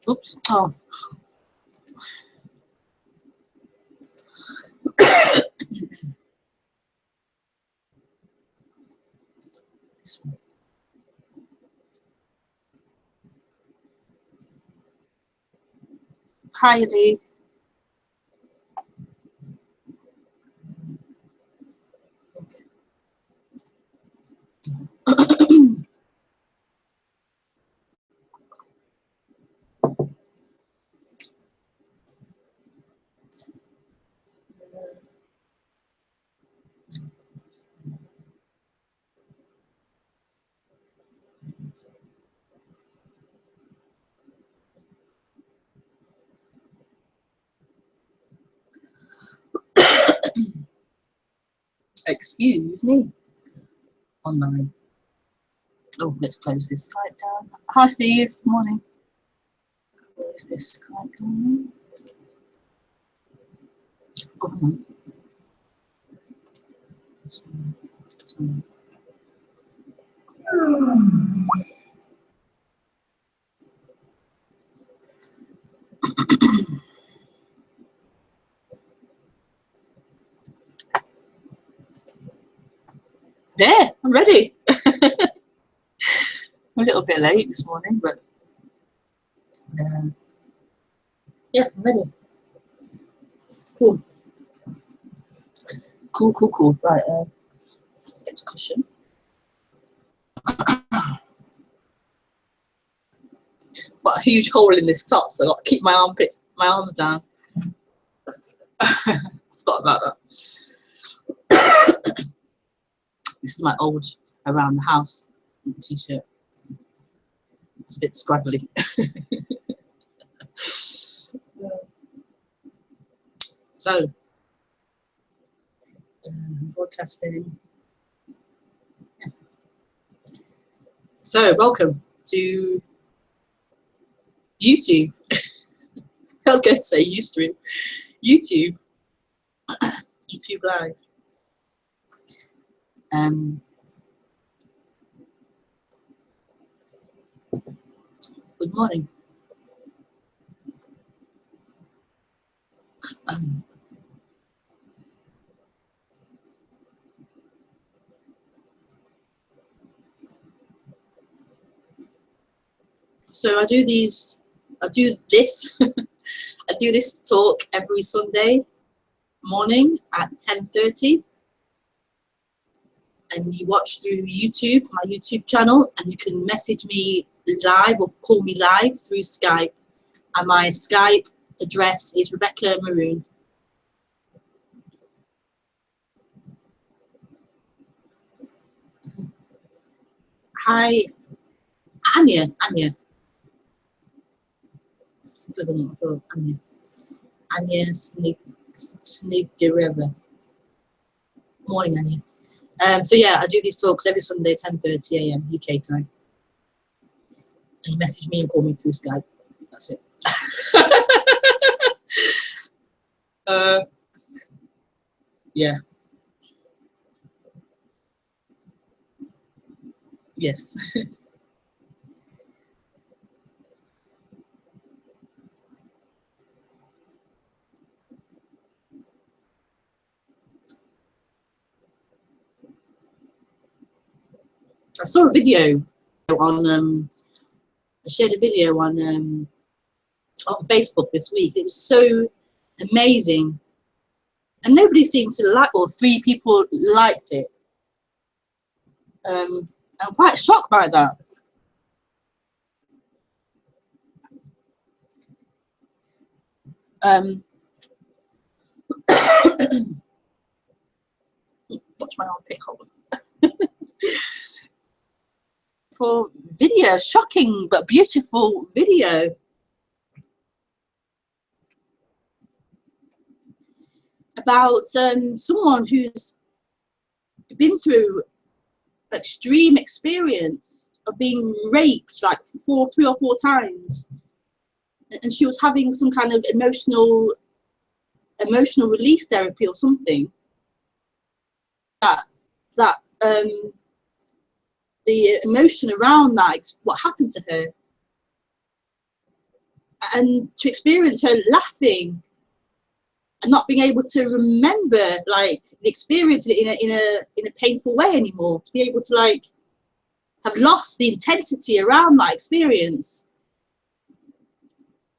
Oops. Oh. This one. Hi, Lee. Excuse me. Online. Oh, let's close this Skype down. Hi, Steve. Morning. Close this Skype down. Oh, hang on. There, I'm ready. I'm a little bit late this morning, but yeah, I'm ready. Cool. Cool. Right, let's get to cushion. Got a huge hole in this top, so I've got to keep my arms down. I forgot about that. This is my old around the house t-shirt. It's a bit scraggly. So, broadcasting. Yeah. So, welcome to YouTube. I was going to say Ustream. YouTube. YouTube Live. Good morning. So I do this I do this talk every Sunday morning at 10:30, and you watch through YouTube, my YouTube channel, and you can message me live or call me live through Skype, and my Skype address is Rebekah Maroon. Hi, Anya. Anya Sneakereva. Morning, Anya. So yeah, I do these talks every Sunday, 10:30 AM UK time. And you message me and call me through Skype. That's it. Yeah. Yes. I saw a video on I shared a video on Facebook this week. It was so amazing, and nobody seemed to like, or 3 people liked it. I'm quite shocked by that. Watch my armpit hole. For video, shocking but beautiful video about someone who's been through extreme experience of being raped like three or four times, and she was having some kind of emotional release therapy or something. That the emotion around that, what happened to her, and to experience her laughing and not being able to remember like the experience in a painful way anymore, to be able to like have lost the intensity around that experience.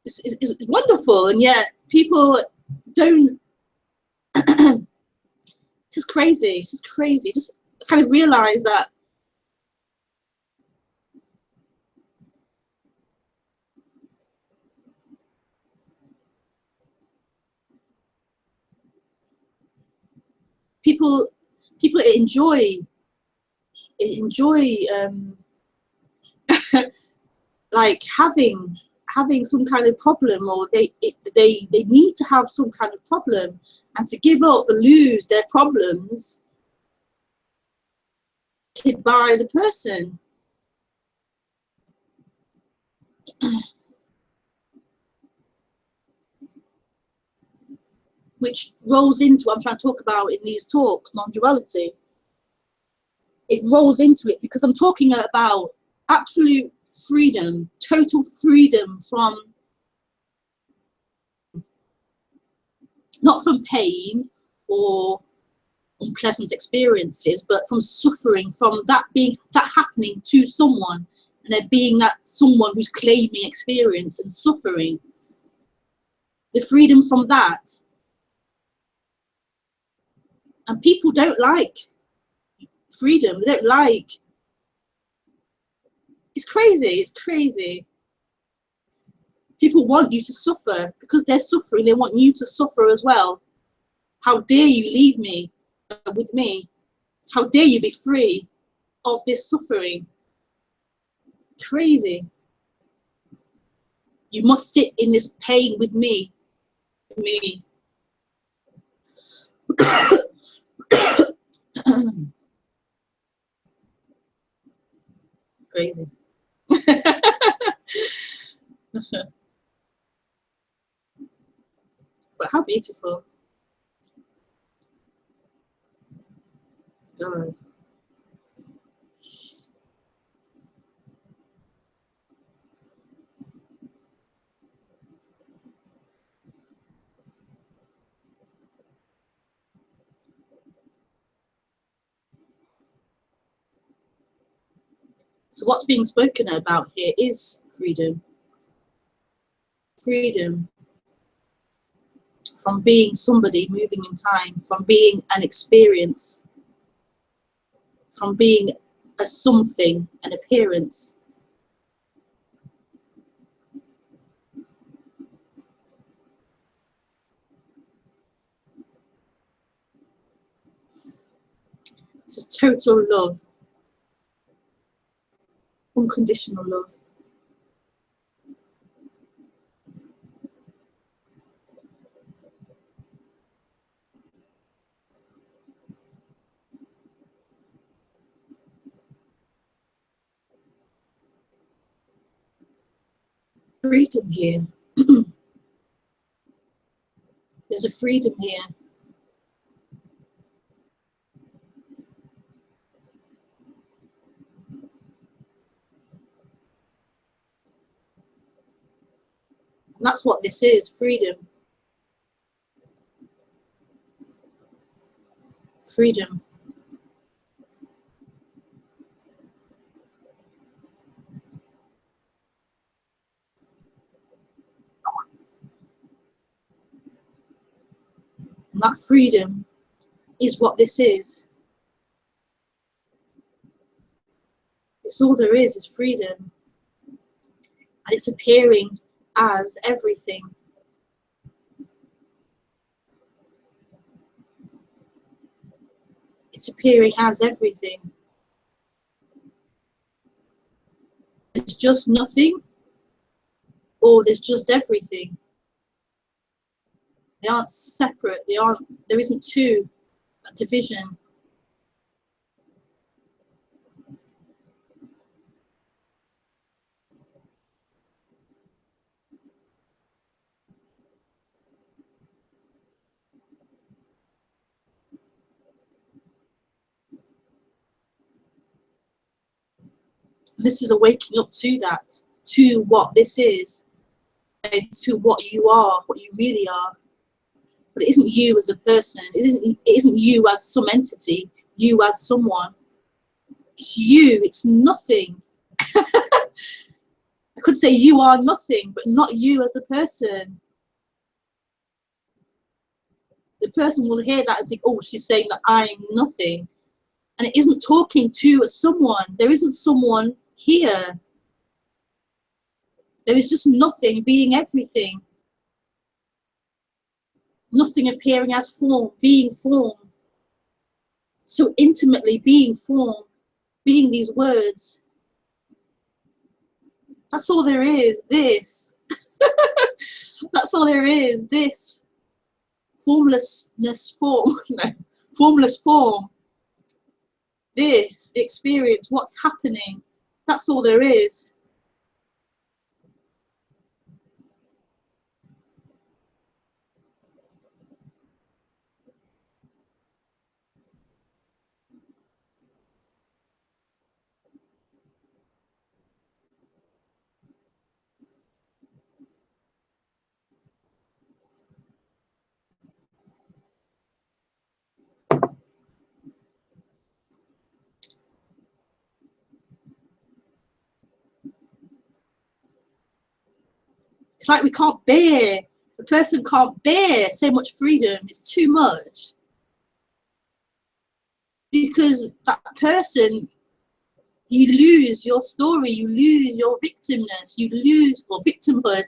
It's wonderful, and yet people don't. It's just crazy. It's just crazy. Just kind of realize that people enjoy like having some kind of problem, or they need to have some kind of problem, and to give up and lose their problems by the person. Which rolls into what I'm trying to talk about in these talks, non-duality. It rolls into it because I'm talking about absolute freedom, total freedom from, not from pain or unpleasant experiences, but from suffering, from that happening to someone, and there being that someone who's claiming experience and suffering. The freedom from that. And people don't like freedom. They don't like. It's crazy. It's crazy. People want you to suffer because they're suffering. They want you to suffer as well. How dare you leave me with me? How dare you be free of this suffering? Crazy. You must sit in this pain with me. Crazy. But how beautiful. God. So what's being spoken about here is freedom. Freedom from being somebody moving in time, from being an experience, from being a something, an appearance. This is total love, unconditional love. Freedom here. There's a freedom here. And that's what this is, freedom. Freedom. And that freedom is what this is. It's all there is freedom. And it's appearing as everything. It's appearing as everything. There's just nothing, or there's just everything. They aren't separate. There isn't two, a division. This is a waking up to that, to what this is, and to what you are, what you really are. But it isn't you as a person. It isn't you as some entity, you as someone. It's you, it's nothing. I could say you are nothing, but not you as a person. The person will hear that and think, oh, she's saying that I'm nothing. And it isn't talking to someone. There isn't someone here. There is just nothing being everything. Nothing appearing as form, being form. So intimately being form, being these words. That's all there is, this. That's all there is, this. Formlessness form, no, formless form. This experience, what's happening, that's all there is. It's like we can't bear, a person can't bear so much freedom, it's too much. Because that person, you lose your story, you lose your victimness, you lose, or victimhood.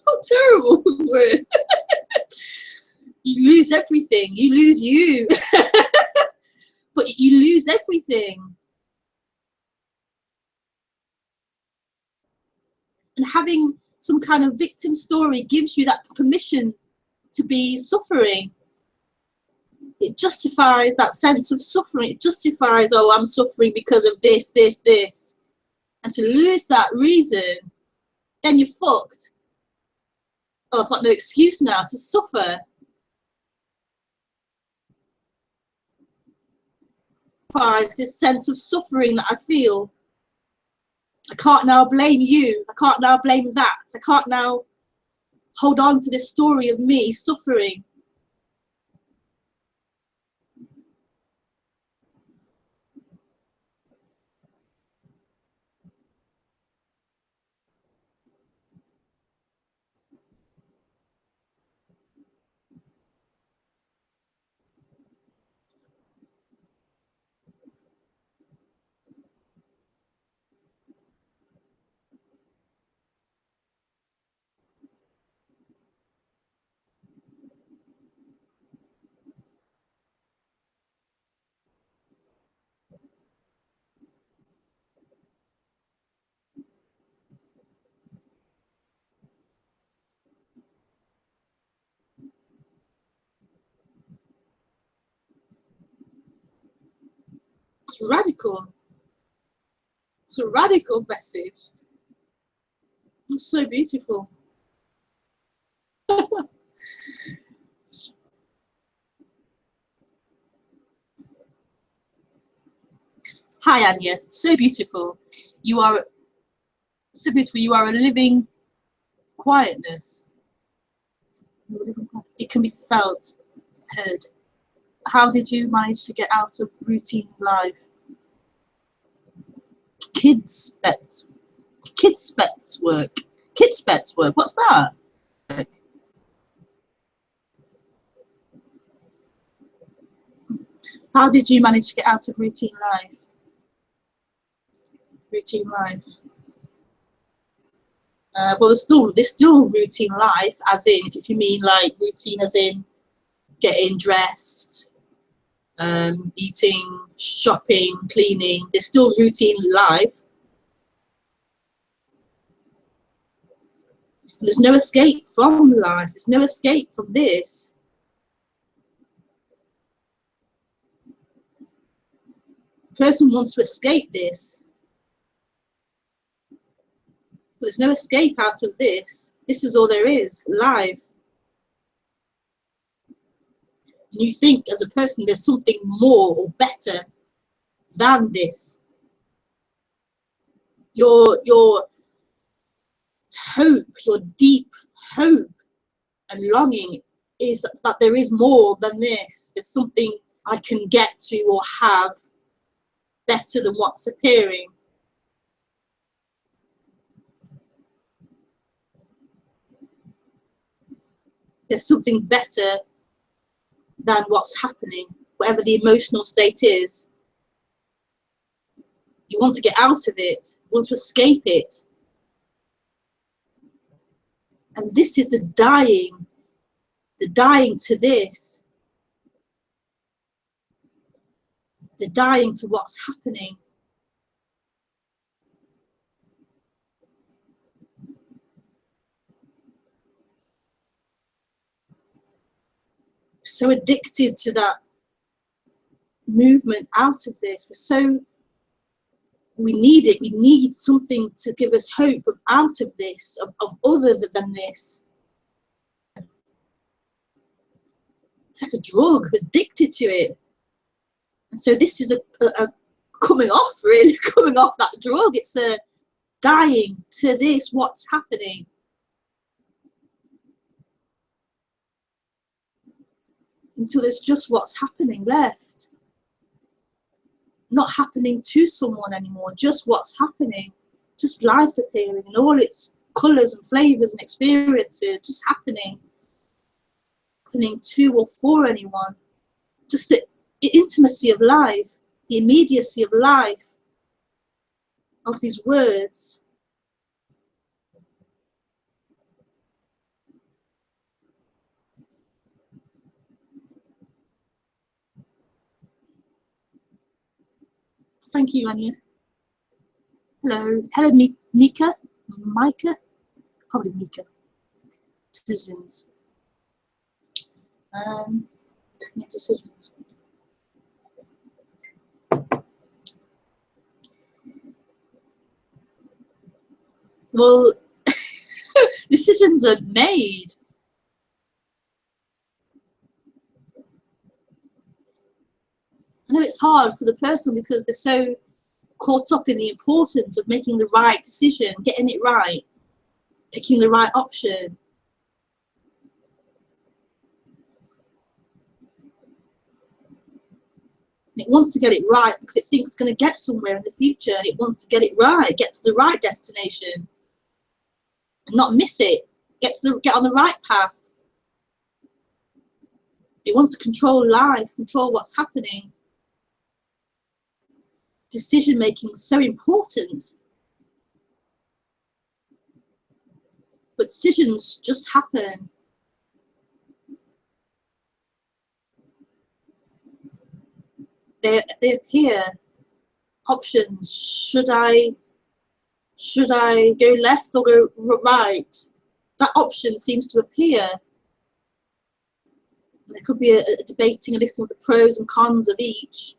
Oh, terrible word. You lose everything, you lose you. But you lose everything. And having some kind of victim story gives you that permission to be suffering. It justifies that sense of suffering. It justifies, oh, I'm suffering because of this, this, this. And to lose that reason, then you're fucked. Oh, I've got no excuse now to suffer. This sense of suffering that I feel. I can't now blame you. I can't now blame that. I can't now hold on to this story of me suffering. It's radical. It's a radical message. It's so beautiful. Hi, Anya. So beautiful. You are so beautiful. You are a living quietness. It can be felt, heard. How did you manage to get out of routine life? Kids pets work. Kids pets work. What's that? How did you manage to get out of routine life? Routine life. Well, there's still routine life, as in, if you mean like routine as in getting dressed, eating, shopping, cleaning, there's still routine life. There's no escape from life. There's no escape from this. The person wants to escape this. But there's no escape out of this. This is all there is, life. And you think as a person there's something more or better than this. Your hope, your deep hope and longing is that there is more than this. There's something I can get to or have better than what's appearing. There's something better than what's happening, whatever the emotional state is. You want to get out of it, you want to escape it. And this is the dying to this, the dying to what's happening. So addicted to that movement out of this. We need it. We need something to give us hope of out of this, of other than this. It's like a drug, addicted to it. And so this is a coming off, really, coming off that drug. It's a dying to this, what's happening. Until there's just what's happening left. Not happening to someone anymore, just what's happening. Just life appearing in all its colours and flavours and experiences, just happening. Happening to or for anyone. Just the intimacy of life, the immediacy of life, of these words. Thank you, Anya. Hello. Hello, Mika. Probably Mika. Decisions. Yeah, decisions. Well, decisions are made. I know it's hard for the person because they're so caught up in the importance of making the right decision, getting it right, picking the right option. And it wants to get it right because it thinks it's going to get somewhere in the future, and it wants to get it right, get to the right destination and not miss it, get on the right path. It wants to control life, control what's happening. Decision making is so important. But decisions just happen. They appear. Options. Should I go left or go right? That option seems to appear. There could be a debating, a listing of the pros and cons of each,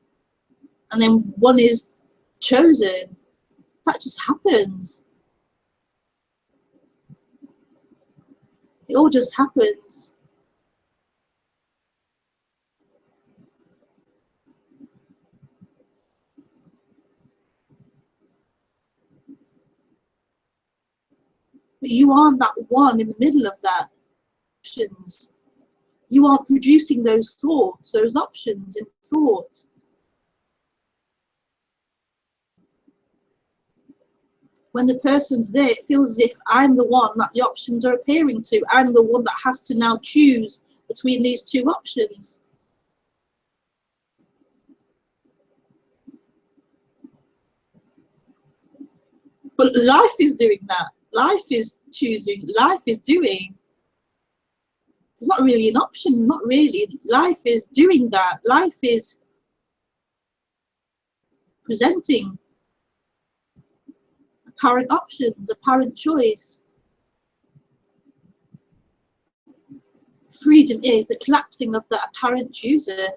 and then one is chosen. That just happens. It all just happens. But you aren't that one in the middle of that. Options. You aren't producing those thoughts, those options in thought. When the person's there, it feels as if I'm the one that the options are appearing to. I'm the one that has to now choose between these two options. But life is doing that. Life is choosing. Life is doing. It's not really an option, not really. Life is doing that. Life is presenting apparent options, apparent choice. Freedom is the collapsing of the apparent chooser,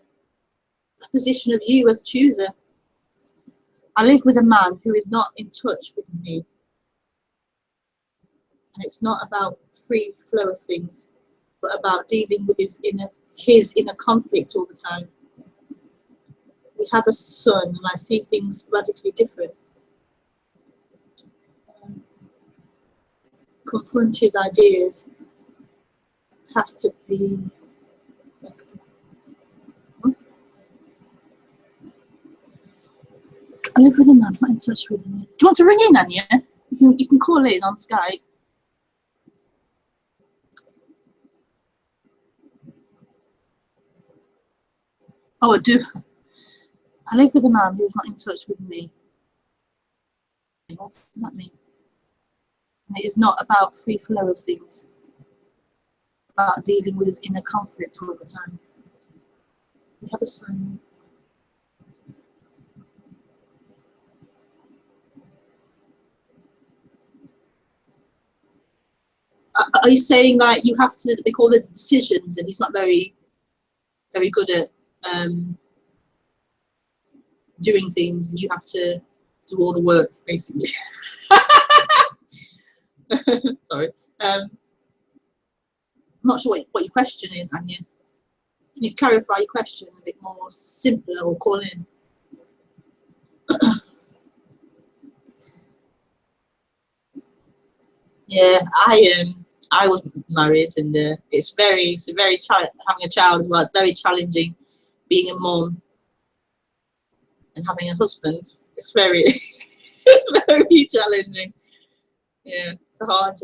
the position of you as chooser. I live with a man who is not in touch with me. And it's not about free flow of things, but about dealing with his inner conflict all the time. We have a son, and I see things radically different. confront his ideas have to be. I live with a man, not in touch with him. Do you want to ring in, Anya? You can call in on Skype. Oh, I do. I live with a man who is not in touch with me. What does that mean? And it is not about free flow of things. About dealing with his inner conflict all the time. We have a son. Are you saying like you have to make all the decisions, and he's not very good at doing things, and you have to do all the work basically? Sorry. I'm not sure what your question is, Anya. Can you clarify your question a bit more simpler, or call in? Yeah, I was married, and it's very having a child as well. It's very challenging being a mom and having a husband. It's very it's very challenging. Yeah, it's a hard